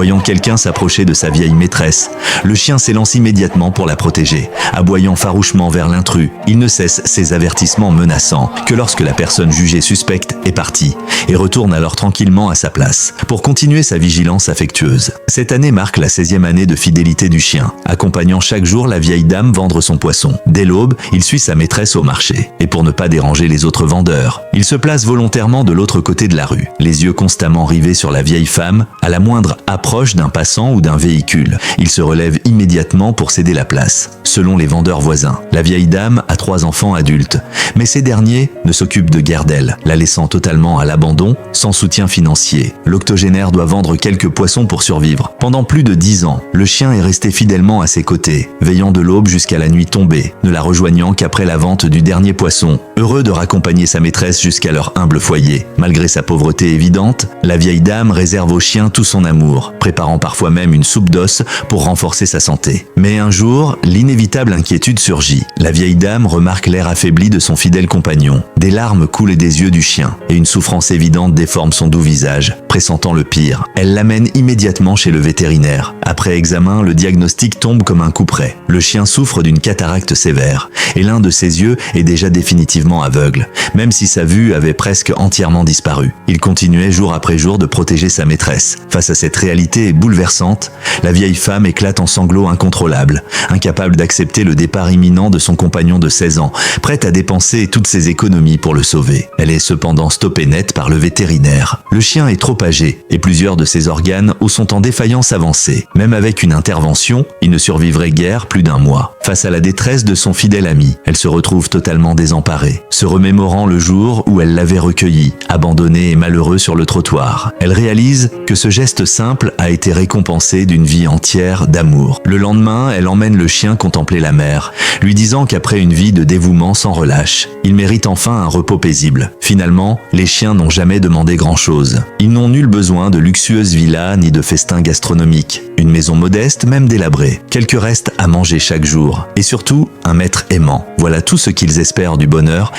Voyant quelqu'un s'approcher de sa vieille maîtresse, le chien s'élance immédiatement pour la protéger. Aboyant farouchement vers l'intrus, il ne cesse ses avertissements menaçants que lorsque la personne jugée suspecte est partie et retourne alors tranquillement à sa place pour continuer sa vigilance affectueuse. Cette année marque la 16e année de fidélité du chien, accompagnant chaque jour la vieille dame vendre son poisson. Dès l'aube, il suit sa maîtresse au marché. Et pour ne pas déranger les autres vendeurs, il se place volontairement de l'autre côté de la rue, les yeux constamment rivés sur la vieille femme. À la moindre approche d'un passant ou d'un véhicule, il se relève immédiatement pour céder la place. Selon les vendeurs voisins, la vieille dame a 3 enfants adultes, mais ces derniers ne s'occupent de guère d'elle, la laissant totalement à l'abandon, sans soutien financier. L'octogénaire doit vendre quelques poissons pour survivre. Pendant plus de 10 ans, le chien est resté fidèlement à ses côtés, veillant de l'aube jusqu'à la nuit tombée, ne la rejoignant qu'après la vente du dernier poisson, heureux de raccompagner sa maîtresse jusqu'à leur humble foyer. Malgré sa pauvreté évidente, la vieille dame réserve au chien tout son amour, préparant parfois même une soupe d'os pour renforcer sa santé. Mais un jour, l'inévitable inquiétude surgit. La vieille dame remarque l'air affaibli de son fidèle compagnon. Des larmes coulent des yeux du chien et une souffrance évidente déforme son doux visage. Pressentant le pire, elle l'amène immédiatement chez le vétérinaire. Après examen, le diagnostic tombe comme un coup près. Le chien souffre d'une cataracte sévère et l'un de ses yeux est déjà définitivement aveugle, même si sa vue avait presque entièrement disparu. Il continuait jour après jour de protéger sa maîtresse. Face à cette réalité bouleversante, la vieille femme éclate en sanglots incontrôlables, incapable d'accepter le départ imminent de son compagnon de 16 ans, prête à dépenser toutes ses économies pour le sauver. Elle est cependant stoppée net par le vétérinaire. Le chien est trop âgé et plusieurs de ses organes sont en défaillance avancée. Même avec une intervention, il ne survivrait guère plus d'1 mois. Face à la détresse de son fidèle ami, elle se retrouve totalement désemparée, se remémorant le jour où elle l'avait recueilli, abandonné et malheureux sur le trottoir. Elle réalise que ce geste simple a été récompensé d'une vie entière d'amour. Le lendemain, elle emmène le chien contempler la mer, lui disant qu'après une vie de dévouement sans relâche, il mérite enfin un repos paisible. Finalement, les chiens n'ont jamais demandé grand-chose. Ils n'ont nul besoin de luxueuses villas ni de festins gastronomiques. Une maison modeste, même délabrée, quelques restes à manger chaque jour, et surtout, un maître aimant. Voilà tout ce qu'ils espèrent du bonheur